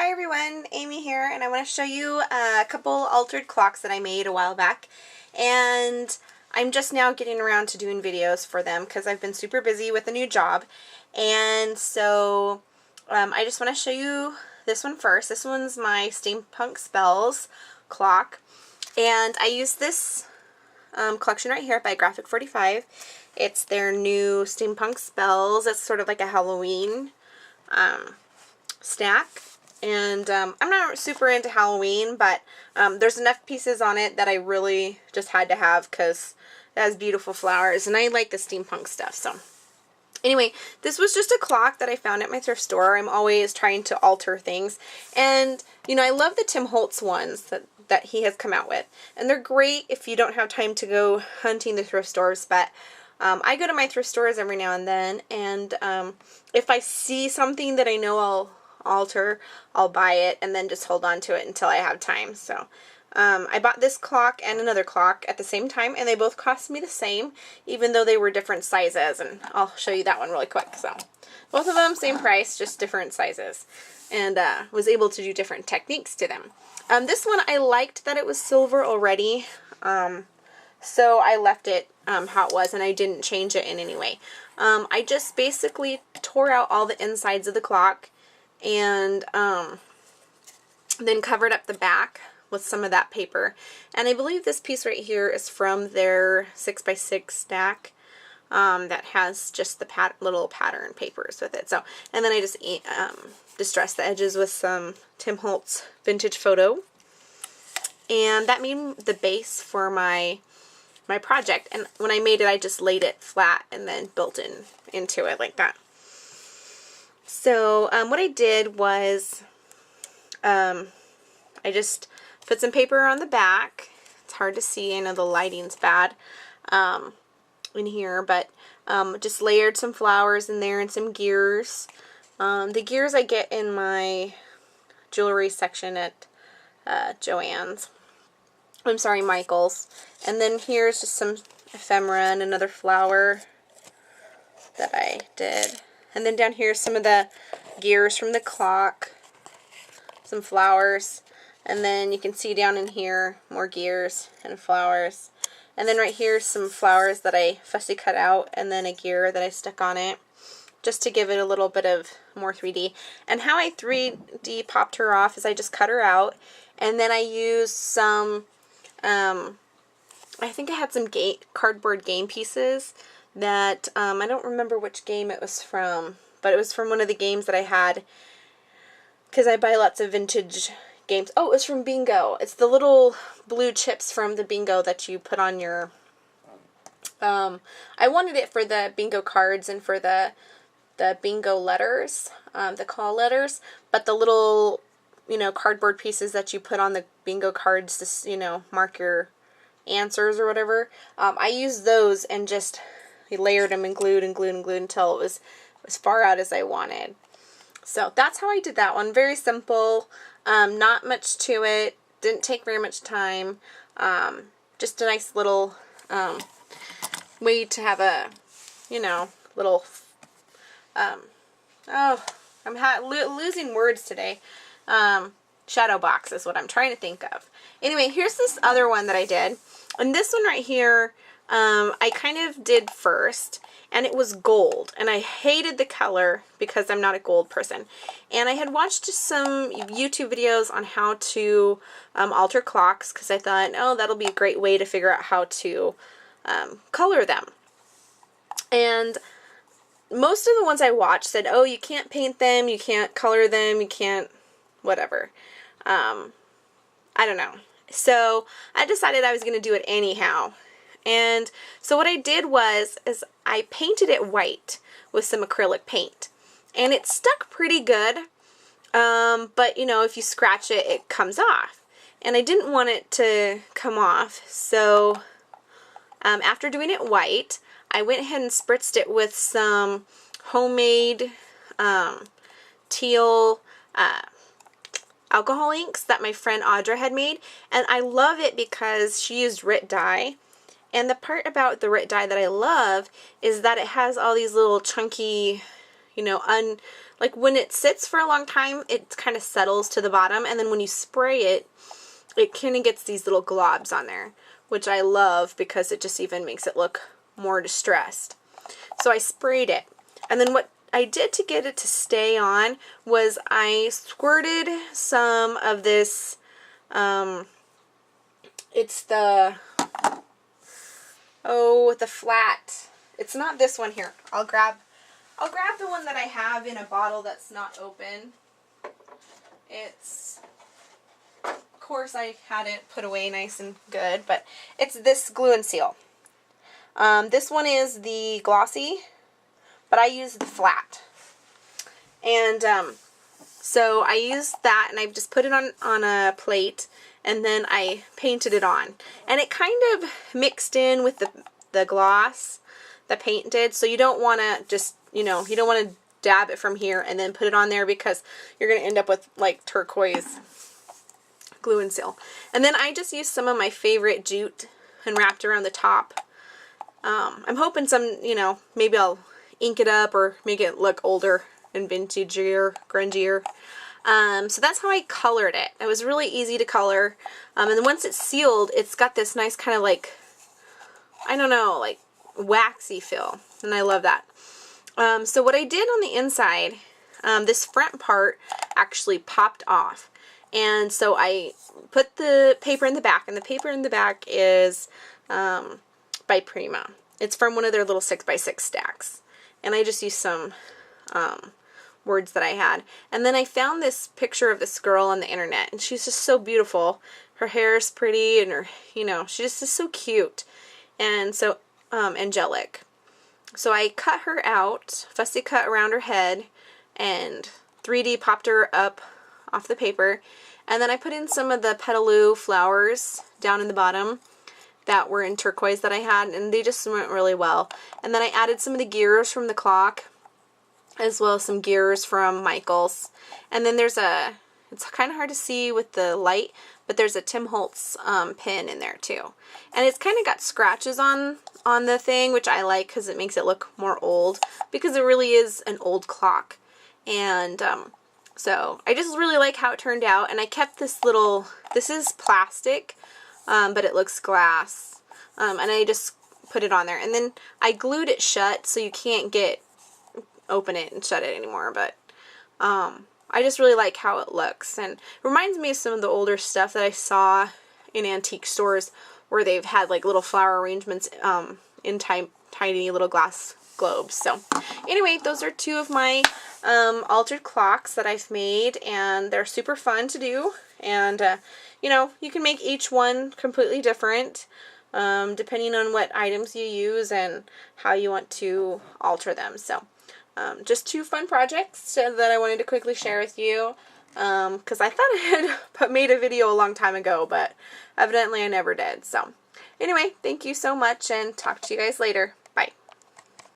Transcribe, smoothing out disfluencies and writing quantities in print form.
Hi everyone, Amy here, and I want to show you a couple altered clocks that I made a while back, and I'm just now getting around to doing videos for them because I've been super busy with a new job. And so I just want to show you this one first. This one's my Steampunk Spells clock, and I use this collection right here by Graphic 45. It's their new Steampunk Spells. It's sort of like a Halloween stack. And I'm not super into Halloween, but there's enough pieces on it that I really just had to have because it has beautiful flowers, and I like the steampunk stuff. So anyway, this was just a clock that I found at my thrift store. I'm always trying to alter things, and you know, I love the Tim Holtz ones that he has come out with, and they're great if you don't have time to go hunting the thrift stores. But I go to my thrift stores every now and then, and if I see something that I know I'll alter, I'll buy it and then just hold on to it until I have time. So I bought this clock and another clock at the same time, and they both cost me the same, even though they were different sizes, and I'll show you that one really quick. So both of them same price, just different sizes, and was able to do different techniques to them. This one I liked that it was silver already, so I left it how it was, and I didn't change it in any way. I just basically tore out all the insides of the clock and then covered up the back with some of that paper. And I believe this piece right here is from their 6x6 stack that has just the little pattern papers with it. So, and then I just distressed the edges with some Tim Holtz vintage photo, and that made the base for my project. And when I made it, I just laid it flat and then built into it like that. So what I did was I just put some paper on the back. It's hard to see, I know the lighting's bad in here, but just layered some flowers in there and some gears. The gears I get in my jewelry section at Joann's. I'm sorry, Michael's. And then here's just some ephemera and another flower that I did. And then down here, some of the gears from the clock, some flowers, and then you can see down in here more gears and flowers. And then right here, some flowers that I fussy cut out, and then a gear that I stuck on it, just to give it a little bit of more 3D. And how I 3D popped her off is I just cut her out, and then I used some, I think I had some cardboard game pieces that, I don't remember which game it was from, but it was from one of the games that I had, because I buy lots of vintage games. Oh, it was from Bingo. It's the little blue chips from the Bingo that you put on your, I wanted it for the Bingo cards and for the Bingo letters, the call letters, but the little, you know, cardboard pieces that you put on the Bingo cards to, you know, mark your answers or whatever, I used those and just layered them and glued and glued and glued until it was as far out as I wanted. So that's how I did that one. Very simple, not much to it, didn't take very much time, just a nice little way to have a, you know, little, oh, I'm losing words today. Shadow box is what I'm trying to think of. Anyway, here's this other one that I did. And this one right here, I kind of did first, and it was gold, and I hated the color because I'm not a gold person. And I had watched some YouTube videos on how to alter clocks, because I thought, oh, that'll be a great way to figure out how to color them. And most of the ones I watched said, oh, you can't paint them, you can't color them, you can't whatever. I don't know. So I decided I was going to do it anyhow. And so what I did is I painted it white with some acrylic paint. And it stuck pretty good. But, you know, if you scratch it, it comes off. And I didn't want it to come off. So after doing it white, I went ahead and spritzed it with some homemade teal alcohol inks that my friend Audra had made. And I love it because she used RIT dye. And the part about the RIT dye that I love is that it has all these little chunky, you know, like when it sits for a long time, it kind of settles to the bottom, and then when you spray it, it kind of gets these little globs on there, which I love because it just even makes it look more distressed. So I sprayed it, and then what I did to get it to stay on was I squirted some of this, it's the, the flat, it's not this one here. I'll grab the one that I have in a bottle that's not open. It's, of course I had it put away nice and good, but it's this Glue and Seal. This one is the glossy, but I use the flat. And so I used that, and I just put it on a plate, and then I painted it on. And it kind of mixed in with the gloss, the paint did, so you don't want to just, you know, you don't want to dab it from here and then put it on there, because you're going to end up with like turquoise Glue and Seal. And then I just used some of my favorite jute and wrapped around the top. I'm hoping some, you know, maybe I'll ink it up or make it look older and vintagier, grungier. So that's how I colored it. It was really easy to color. And then once it's sealed, it's got this nice kind of like, I don't know, like waxy feel. And I love that. So what I did on the inside, this front part actually popped off. And so I put the paper in the back, and the paper in the back is by Prima. It's from one of their little 6x6 stacks. And I just used some words that I had. And then I found this picture of this girl on the internet, and she's just so beautiful. Her hair is pretty, and her, you know, she just is so cute and so angelic. So I cut her out, fussy cut around her head, and 3D popped her up off the paper. And then I put in some of the petaloo flowers down in the bottom that were in turquoise that I had, and they just went really well. And then I added some of the gears from the clock, as well as some gears from Michael's. And then there's a, it's kind of hard to see with the light, but there's a Tim Holtz pin in there too. And it's kind of got scratches on the thing, which I like because it makes it look more old, because it really is an old clock. And so I just really like how it turned out. And I kept this little, this is plastic, but it looks glass. And I just put it on there. And then I glued it shut so you can't open it and shut it anymore. But I just really like how it looks. And it reminds me of some of the older stuff that I saw in antique stores where they've had like little flower arrangements in tiny little glass globes. So anyway, those are two of my altered clocks that I've made, and they're super fun to do. And you know, you can make each one completely different depending on what items you use and how you want to alter them. So just two fun projects that I wanted to quickly share with you, because I thought I had made a video a long time ago, but evidently I never did. So anyway, thank you so much, and talk to you guys later.